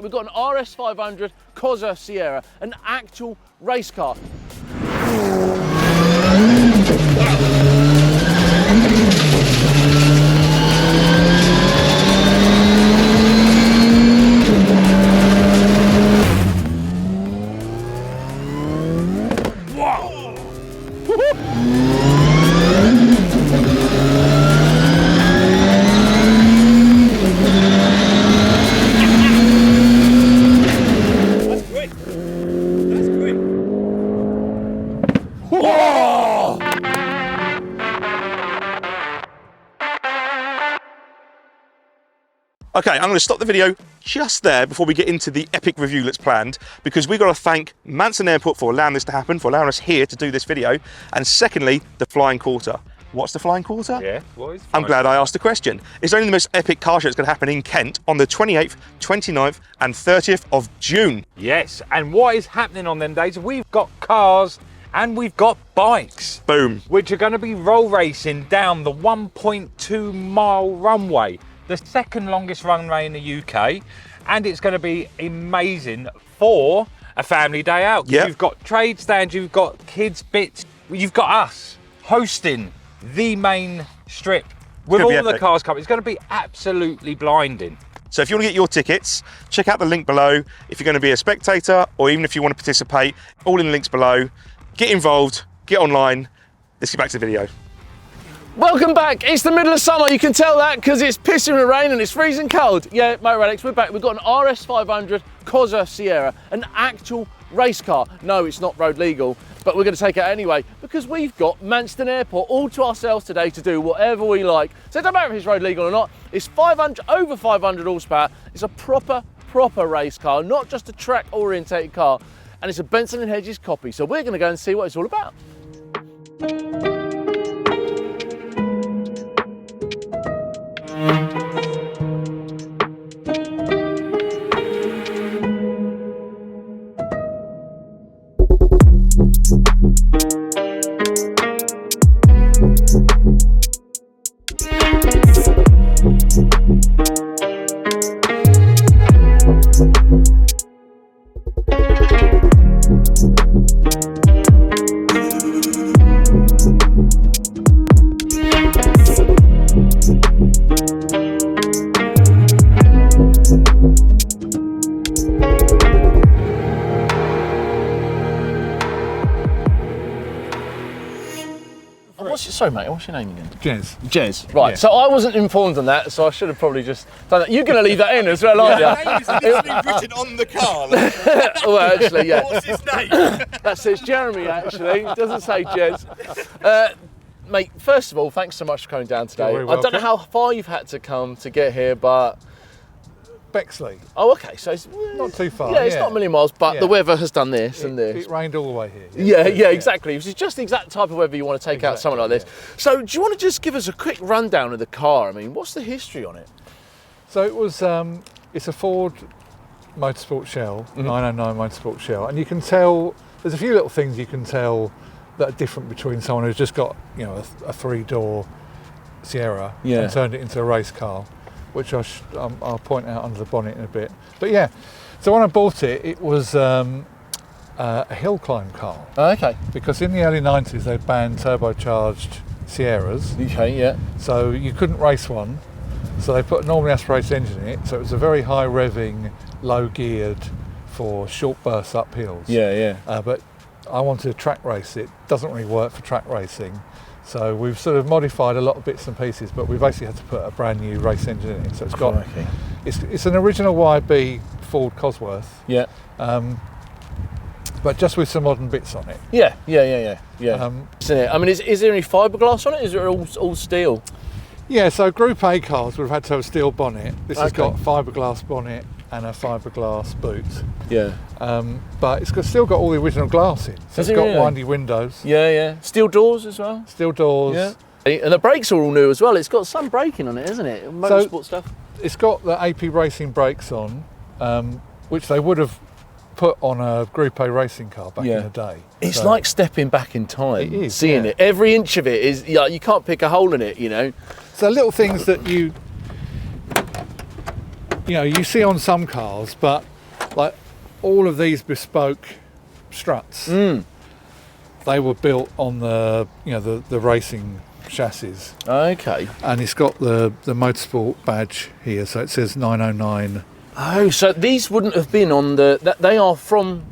We've got an RS500 Cosworth Sierra, an actual race car. Okay, I'm going to stop the video just there before we get into the epic review that's planned, because we've got to thank Manston Airport for allowing this to happen, for allowing us here to do this video, and secondly, the Flying Quarter. What's the Flying Quarter? Yeah, what is I'm glad I asked the question. It's only the most epic car show that's going to happen in Kent on the 28th, 29th and 30th of June. Yes, and what is happening on them days, we've got cars and we've got bikes. Boom. Which are going to be roll racing down the 1.2 mile runway, the second longest runway in the UK, and it's going to be amazing for a family day out. Yep. You've got trade stands, you've got kids bits, you've got us hosting the main strip with all the cars coming. It's going to be absolutely blinding. So if you want to get your tickets, check out the link below. If you're going to be a spectator, or even if you want to participate, all in the links below. Get involved, get online. Let's get back to the video. Welcome back. It's the middle of summer. You can tell that because it's pissing with rain and it's freezing cold. Yeah, mate, Alex, we're back. We've got an RS500 Cosworth Sierra, an actual race car. No, it's not road legal, but we're going to take it out anyway because we've got Manston Airport all to ourselves today to do whatever we like. So it doesn't matter if it's road legal or not. It's over 500 horsepower. It's a proper race car, not just a track orientated car. And it's a Benson & Hedges copy. So we're going to go and see what it's all about. Sorry mate, what's your name again? Jez. Jez, right. Yeah. So I wasn't informed on that, so I should have probably just done that. You're going to leave that in as well, aren't you? His name is literally written on the car. Well, actually, yeah. What's his name? That says Jeremy, actually. It doesn't say Jez. Mate, first of all, thanks so much for coming down today. I don't know how far you've had to come to get here, but... Bexley. Oh, okay, so it's not too far. Yeah, it's not a million miles, but the weather has done this and this. It rained all the way here. Yeah, exactly. Which is just the exact type of weather you want to take out something like this. So, do you want to just give us a quick rundown of the car? I mean, what's the history on it? So it was, it's a Ford Motorsport Shell, 909 Motorsport Shell, and you can tell there's a few little things you can tell that are different between someone who's just got, you know, a three-door Sierra and turned it into a race car, which I'll point out under the bonnet in a bit. But yeah, so when I bought it, it was a hill climb car. Oh, okay. Because in the early 90s, they banned turbocharged Sierras. Okay, yeah. So you couldn't race one. So they put a normally aspirated engine in it. So it was a very high revving, low geared for short bursts up hills. Yeah. But I wanted to track race it. Doesn't really work for track racing. So we've sort of modified a lot of bits and pieces, but we basically had to put a brand new race engine in it. So it's got, it's an original YB Ford Cosworth. Yeah. But just with some modern bits on it. Yeah. I mean, is there any fiberglass on it? Is it all steel? Yeah, so Group A cars would have had to have a steel bonnet. This has got fiberglass bonnet and a fiberglass boot. Yeah. But it's still got all the original glass in. So it's got windy windows. Yeah. Steel doors as well? Steel doors. Yeah. And the brakes are all new as well. It's got some braking on it, isn't it? Motorsport stuff. It's got the AP Racing brakes on, which they would have put on a Group A racing car back in the day. It's like stepping back in time. It is, seeing it. Every inch of it is, you can't pick a hole in it, you know. So little things that you you know, you see on some cars, but like all of these bespoke struts, they were built on the, you know, the racing chassis. Okay. And it's got the motorsport badge here, so it says 909. Oh, so these wouldn't have been on they are from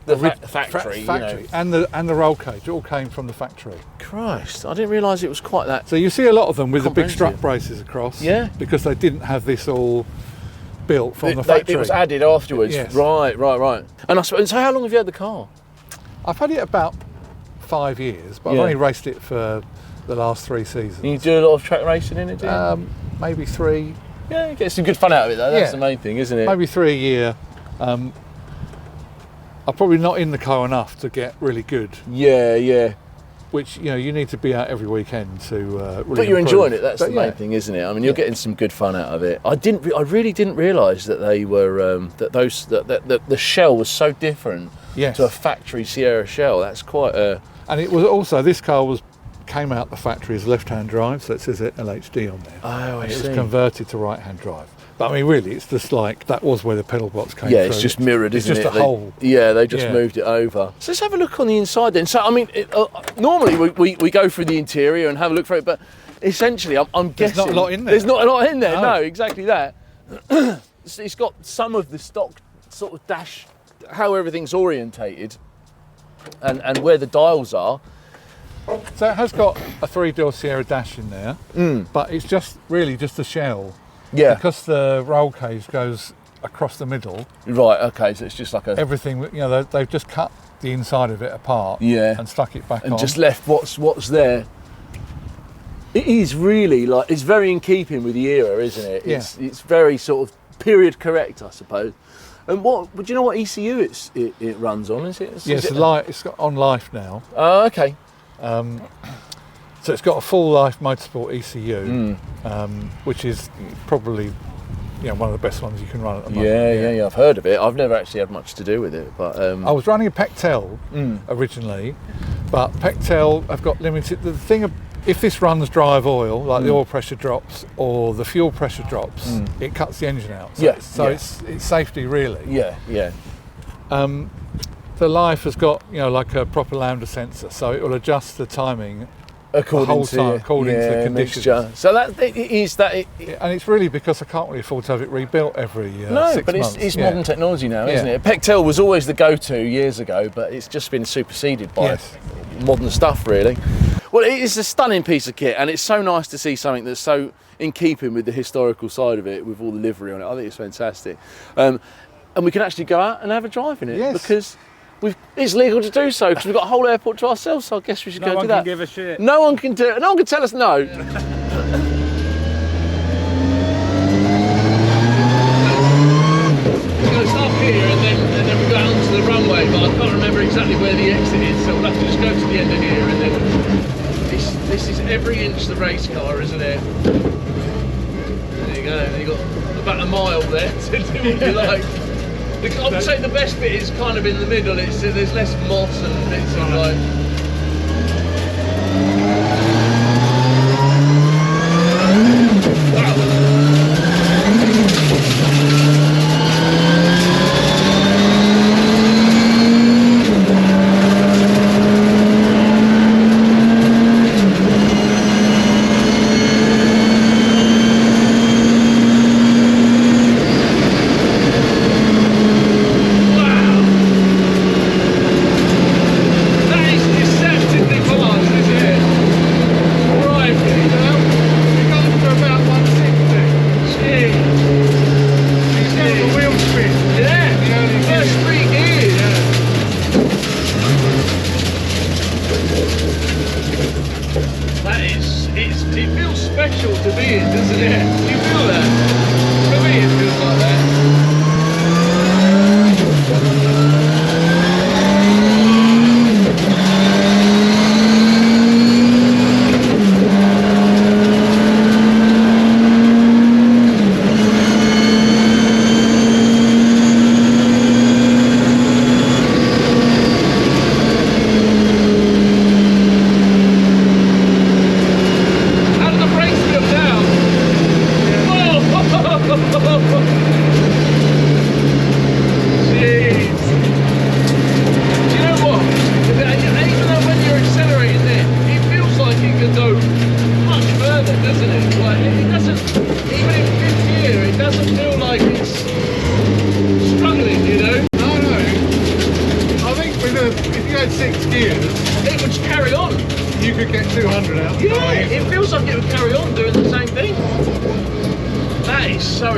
the factory. You know. and the roll cage all came from the factory. Christ, I didn't realise it was quite that. So you see a lot of them with the big comprehensive. strut braces across. Yeah. Because they didn't have this all built from the factory. It was added afterwards. Yes. Right. And I suppose, so how long have you had the car? I've had it about 5 years, but I've only raced it for the last 3 seasons. You do a lot of track racing in it, do you? Maybe 3. Yeah, you get some good fun out of it though, that's the main thing, isn't it? Maybe 3 a year. I'm probably not in the car enough to get really good. Yeah. Which, you know, you need to be out every weekend to really But you're improve. enjoying it, that's the main thing, isn't it? I mean, you're getting some good fun out of it. I really didn't realise that they were, that the shell was so different to a factory Sierra shell. That's quite a... And it was also, this car came out the factory as left-hand drive, so it says LHD on there. Oh, I see. It was converted to right-hand drive. But I mean, really, it's just like, that was where the pedal box came from. Yeah, it's just mirrored, isn't it? It's just a hole. Yeah, they just moved it over. So let's have a look on the inside then. So, I mean, normally we go through the interior and have a look for it, but essentially, I'm guessing... There's not a lot in there. There's not a lot in there, no exactly that. It's got some of the stock sort of dash, how everything's orientated and where the dials are. So it has got a 3-door Sierra dash in there, but it's just really just a shell. Yeah. Because the roll cage goes across the middle. Right, okay, so it's just like a... Everything, you know, they've just cut the inside of it apart and stuck it back on. And just left what's there. It is really like, it's very in keeping with the era, isn't it? It's very sort of period correct, I suppose. And do you know what ECU it runs on? Is it? It's got on life now. Oh, okay. So it's got a full life motorsport ECU, which is probably, you know, one of the best ones you can run at the moment. Yeah. I've heard of it. I've never actually had much to do with it, but I was running a Pectel originally, but Pectel have got limited. The thing, if this runs drive oil, like the oil pressure drops or the fuel pressure drops, it cuts the engine out. So, it's safety really. Yeah. The life has got, you know, like a proper lambda sensor, so it will adjust the timing according to the conditions. Mixture. So that it is that. And it's really because I can't really afford to have it rebuilt every 6 months. It's modern technology now, isn't it? Pectel was always the go-to years ago, but it's just been superseded by modern stuff, really. Well, it is a stunning piece of kit, and it's so nice to see something that's so in keeping with the historical side of it, with all the livery on it. I think it's fantastic. And we can actually go out and have a drive in it because it's legal to do so, because we've got a whole airport to ourselves, so I guess we should go do that. No one can give a shit. No one can do it. No one can tell us no. We're going to stop here and then we go out onto the runway, but I can't remember exactly where the exit is, so we'll have to just go to the end of here and then this is every inch the race car, isn't it? There you go, you've got about a mile there to do what you like. I would say the best bit is kind of in the middle. There's less moss and bits of like. That is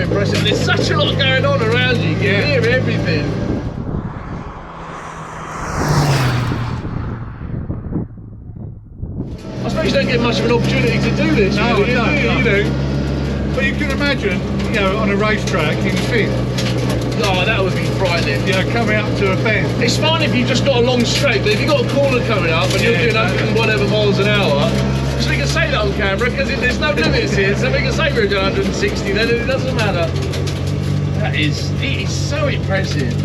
impressive. There's such a lot going on around you. You can hear everything. I suppose you don't get much of an opportunity to do this. No, really, no, do you? you do. But you can imagine, you know, on a racetrack in fifth, Oh, that would be frightening. you know, coming up to a bend. It's fine if you've just got a long straight, but if you've got a corner coming up and you're doing 100 and whatever miles an hour, so we can say that on camera because there's no limits here, so we can say we're doing 160 then, and it doesn't matter. It is so impressive.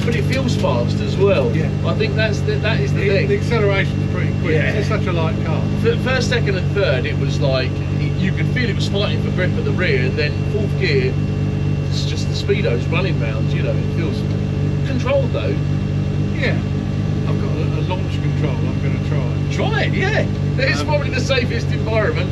But it feels fast as well. Yeah. I think that is the thing. The acceleration's pretty quick. Yeah. It's such a light car. First, second and third, it was like, you could feel it was fighting for grip at the rear, and then fourth gear, it's just the speedos running round, you know, it feels controlled though. Yeah. I've got a launch control I'm going to try. Try it, yeah. It's probably the safest environment.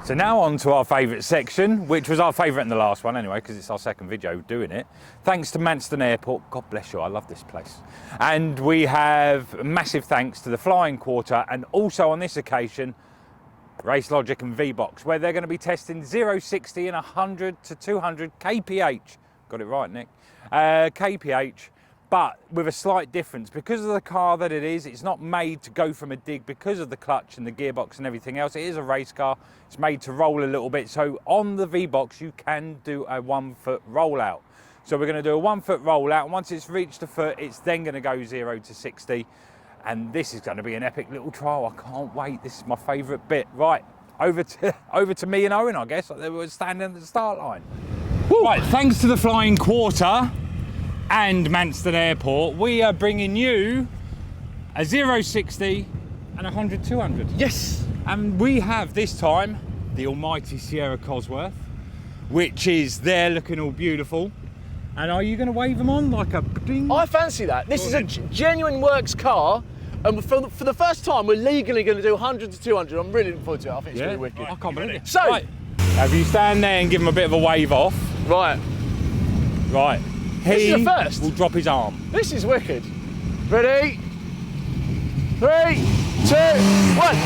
So now on to our favourite section, which was our favourite in the last one anyway, because it's our second video doing it. Thanks to Manston Airport, God bless you, I love this place. And we have massive thanks to the Flying Quarter, and also on this occasion, Race Logic and V-Box, where they're going to be testing 0-60 and 100 to 200 kph. Got it right, Nick. kph. But with a slight difference. Because of the car that it is, it's not made to go from a dig because of the clutch and the gearbox and everything else. It is a race car. It's made to roll a little bit. So on the V-Box, you can do a 1 foot rollout. So we're going to do a 1 foot rollout. And once it's reached a foot, it's then going to go 0 to 60. And this is going to be an epic little trial. I can't wait. This is my favourite bit. Right, over to me and Owen, I guess. They were standing at the start line. Woo. Right, thanks to the Flying Quarter and Manston Airport, we are bringing you a 0-60 and 100-200. Yes. And we have this time the almighty Sierra Cosworth, which is there looking all beautiful. And are you going to wave them on like a ding? I fancy that. This is a genuine works car, and for the first time we're legally going to do 100 to 200. I'm really looking forward to it. I think it's going to be wicked. I can't believe it. So, right. Have you stand there and give him a bit of a wave off? Right. Right. This is the first. Will drop his arm. This is wicked. Ready? 3, 2, 1.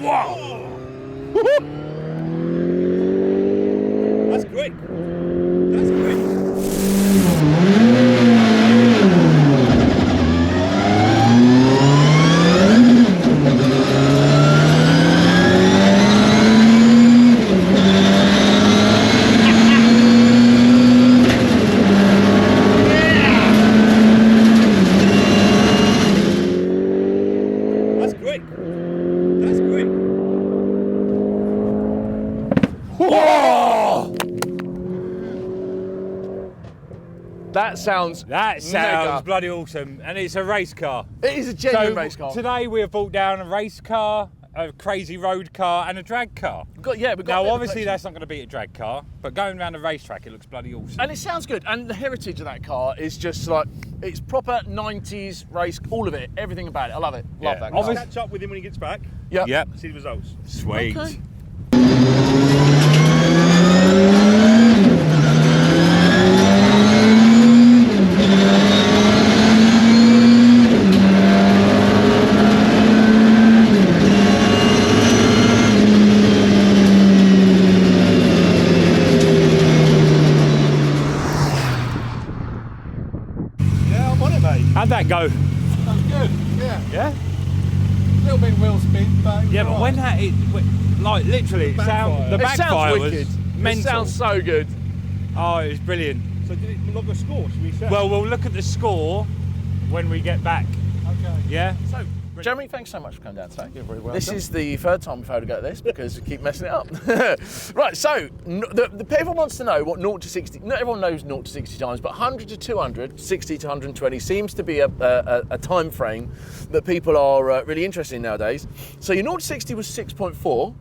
Wow! That's quick. That's quick. That sounds mega. Bloody awesome, and it's a race car. It is a genuine race car. Today we have brought down a race car, a crazy road car and a drag car. We've got a bit Now, of obviously, collection. that's not going to beat a drag car, but going around a racetrack, it looks bloody awesome. And it sounds good. And the heritage of that car is just like, it's proper 90s race, all of it, everything about it. I love it. Love Yeah. that car. I'll catch up with him when he gets back. Yeah. Yep. See the results. Sweet. Okay. Yeah, I'm on it, mate. How'd that go? That's good. Yeah. Yeah? A little bit wheel spin, but Yeah, but when that, like literally, the It sounds backfire wicked. was It mental. sounds so good. Oh, it was brilliant. So did it log a score? Should we say? Well, we'll look at the score when we get back. Okay. Yeah? So, Jeremy, thanks so much for coming down today. You're very welcome. This is the third time we've had to go to this because we keep messing it up. Right, so the people wants to know what 0 to 60. Not everyone knows 0 to 60 times, but 100 to 200, 60 to 120 seems to be a time frame that people are really interested in nowadays. So your 0 to 60 was 6.4.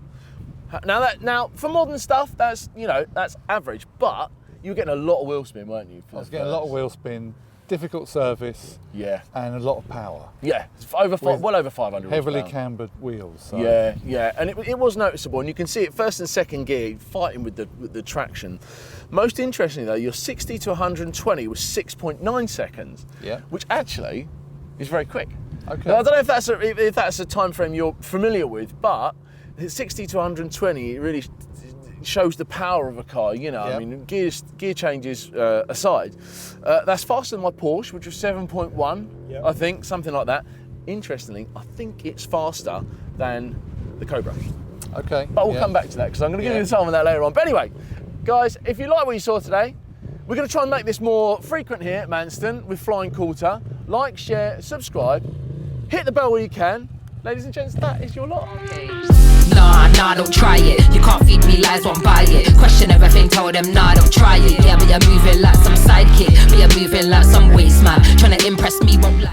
Now for modern stuff, that's that's average, but you were getting a lot of wheel spin, weren't you? I was getting a lot of wheel spin, difficult service, Yeah, and a lot of power. yeah, it's well over 500. Heavily horsepower. cambered wheels. So. Yeah, and it was noticeable, and you can see it first and second gear fighting with the traction. Most interestingly though, your 60 to 120 was 6.9 seconds, Yeah. which actually is very quick. Okay. Now, I don't know if that's a time frame you're familiar with, but 60 to 120 it really shows the power of a car. You know, Yeah. I mean, gear changes aside, that's faster than my Porsche, which was 7.1, Yeah. I think, something like that. Interestingly, I think it's faster than the Cobra. Okay. But we'll yeah. come back to that because I'm going to give Yeah. you the time on that later on. But anyway, guys, if you like what you saw today, we're going to try and make this more frequent here at Manston with Flying Quarter. Like, share, subscribe, hit the bell where you can. Ladies and gents, that is your lot. Nah, don't try it. You can't feed me lies, won't buy it. Question everything, tell them, nah, don't try it. Yeah, but you're moving like some sidekick. But you're moving like some waste man. Trying to impress me, won't lie.